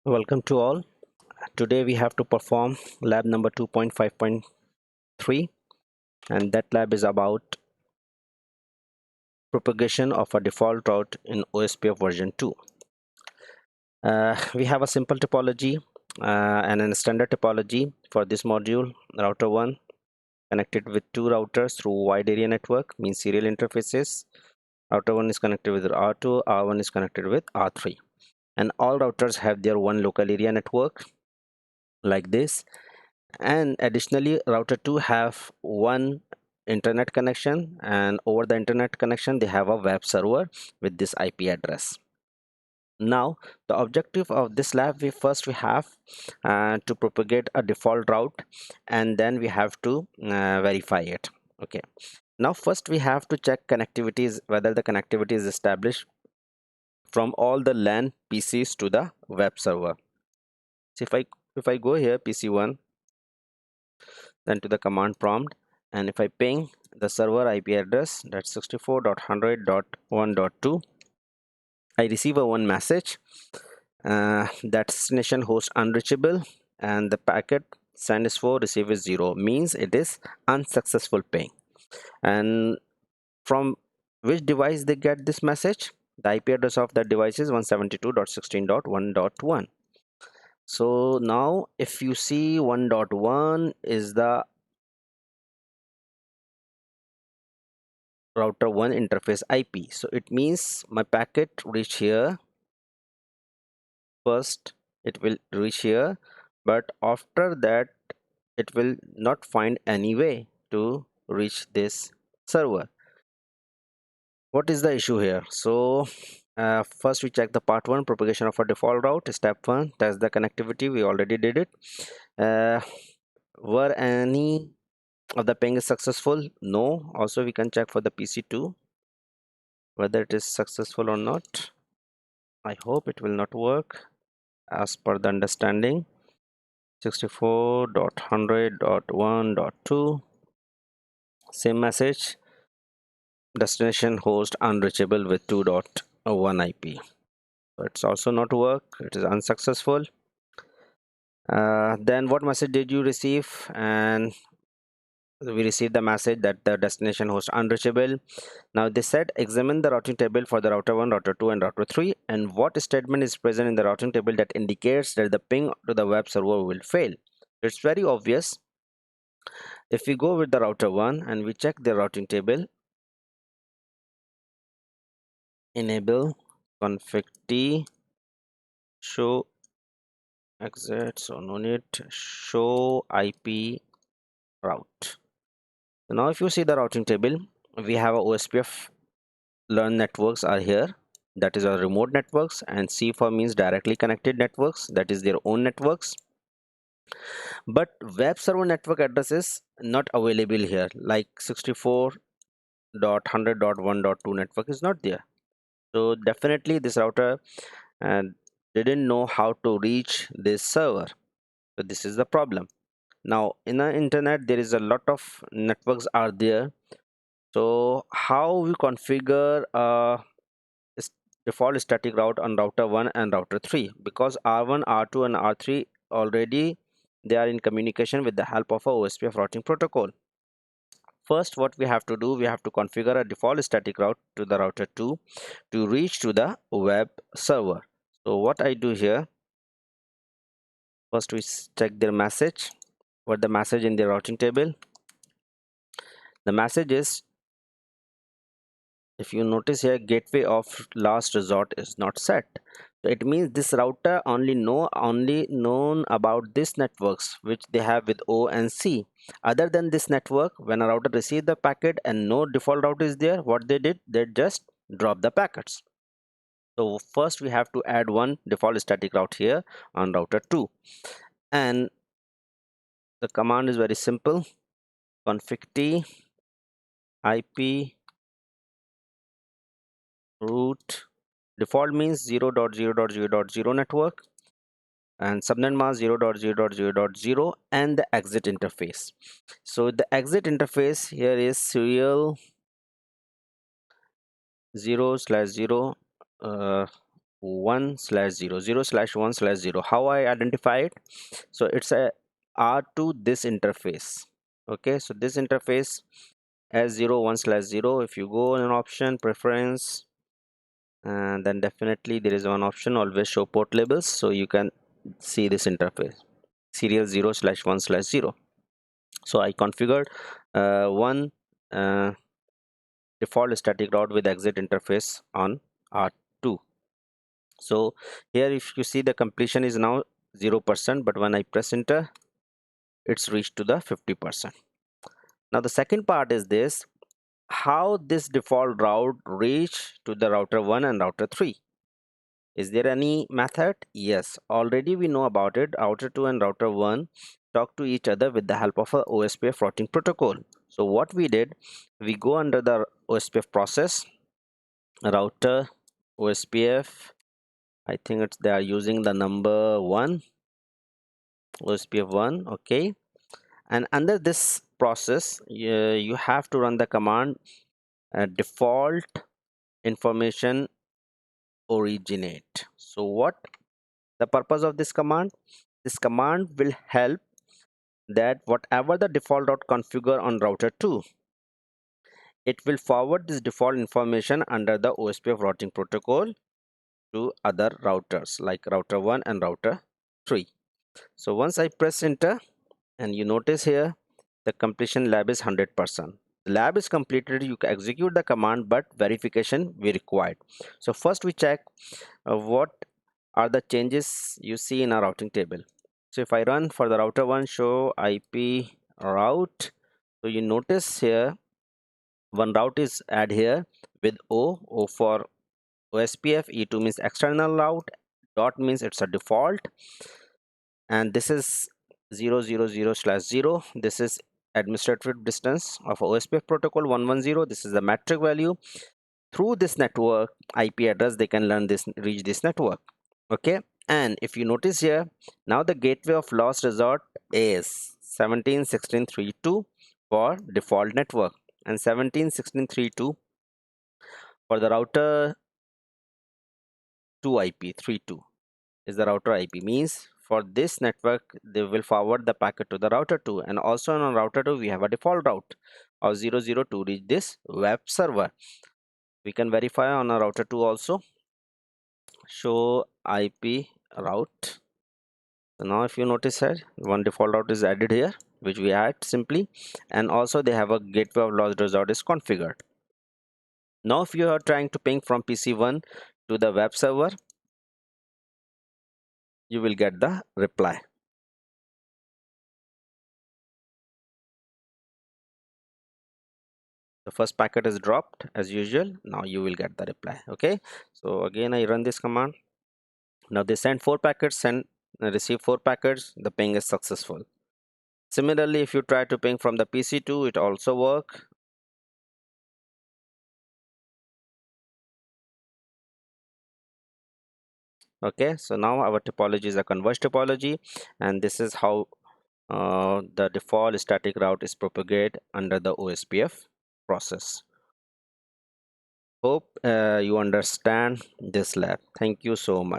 Welcome to all. Today we have to perform lab number 2.5.3, and that lab is about propagation of a default route in OSPF version 2. We have a simple topology and a standard topology for this module. Router 1 connected with two routers through wide area network, means serial interfaces. Router 1 is connected with R2, R1 is connected with R3. And all routers have their one local area network like this. And additionally, router 2 have one internet connection, and over the internet connection they have a web server with this IP address. Now the objective of this lab, we have to propagate a default route, and then we have to verify it. Okay, now first we have to check connectivities, whether the connectivity is established from all the LAN PCs to the web server. So if I go here PC1, then to the command prompt, and if I ping the server IP address, that's 64.100.1.2, I receive a one message, that destination host unreachable, and the packet send is 4, receive is 0, means it is unsuccessful ping. And from which device they get this message? The IP address of that device is 172.16.1.1. So now if you see 1.1 is the router 1 interface IP, so it means my packet reach here first, it will reach here, but after that it will not find any way to reach this server. What is the issue here? So first we check the part 1, propagation of a default route. Step 1, test the connectivity. We already did it. Were any of the ping is successful? No. Also we can check for the PC2 whether it is successful or not. I hope it will not work as per the understanding. 64.100.1.2, same message, destination host unreachable with 2.1 IP. So it's also not work, it is unsuccessful. Then what message did you receive? And we received the message that the destination host unreachable. Now they said examine the routing table for the router 1, router 2 and router 3, and what statement is present in the routing table that indicates that the ping to the web server will fail. It's very obvious. If we go with the router 1 and we check the routing table, enable config t show exit, so no need, show IP route. So now if you see the routing table, we have a OSPF learn networks are here, that is our remote networks, and C4 means directly connected networks, that is their own networks. But web server network address is not available here, like 64.100.1.2 network is not there. So definitely this router didn't know how to reach this server. So this is the problem. Now in the internet there is a lot of networks are there. So how we configure a default static route on router 1 and router 3, because R1, R2 and R3 already they are in communication with the help of a OSPF routing protocol. First, what we have to do, we have to configure a default static route to the router 2 to reach to the web server. So what I do here, first we check their message, what the message in the routing table. The message is, if you notice here, gateway of last resort is not set. So it means this router only known about this networks which they have with O and C. Other than this network, when a router received the packet and no default route is there, what they did, they just drop the packets. So first we have to add one default static route here on router 2, and the command is very simple, config t IP route. Default means 0.0.0.0 network, and subnet mask 0.0.0.0, and the exit interface. So the exit interface here is serial 0/0 1/0, 0/1/0. How I identify it? So it's a R2 this interface. Okay, so this interface S0 1/0. If you go in an option preference, and then definitely there is one option always show port labels, so you can see this interface serial 0/1/0. So I configured one default static route with exit interface on R2. So here if you see the completion is now 0%, but when I press enter it's reached to the 50%. Now the second part is this: how this default route reach to the router 1 and router 3. Is there any method? Yes, already we know about it. Router 2 and router 1 talk to each other with the help of a OSPF routing protocol. So what we did, we go under the OSPF process, router OSPF. I think it's they are using the number 1, OSPF 1. Okay, and under this process you have to run the command default information originate. So what the purpose of this command? This command will help that whatever the default route configure on router 2, it will forward this default information under the OSPF routing protocol to other routers like router 1 and router 3. So once I press enter, and you notice here the completion lab is 100%. The lab is completed, you can execute the command, but verification we required. So first we check what are the changes you see in our routing table. So if I run for the router 1 show IP route, so you notice here one route is add here with O for OSPF, E2 means external route, dot means it's a default, and this is 0/0. This is administrative distance of OSPF protocol 110. This is the metric value. Through this network IP address they can learn this, reach this network. Okay, and if you notice here, now the gateway of last resort is 17.16.3.2 for default network, and 17.16.3.2 for the router 2 IP 3.2 is the router IP. Means for this network they will forward the packet to the router 2, and also on router 2 we have a default route of 002 to reach this web server. We can verify on a router 2 also, show IP route. So now if you notice here one default route is added here, which we add simply, and also they have a gateway of last resort is configured. Now if you are trying to ping from PC1 to the web server, you will get the reply. The first packet is dropped as usual. Now you will get the reply. Okay, so again I run this command. Now they send 4 packets, receive 4 packets, the ping is successful. Similarly, if you try to ping from the PC2, it also work. Okay, so now our topology is a converged topology, and this is how the default static route is propagated under the OSPF process. Hope you understand this lab. Thank you so much.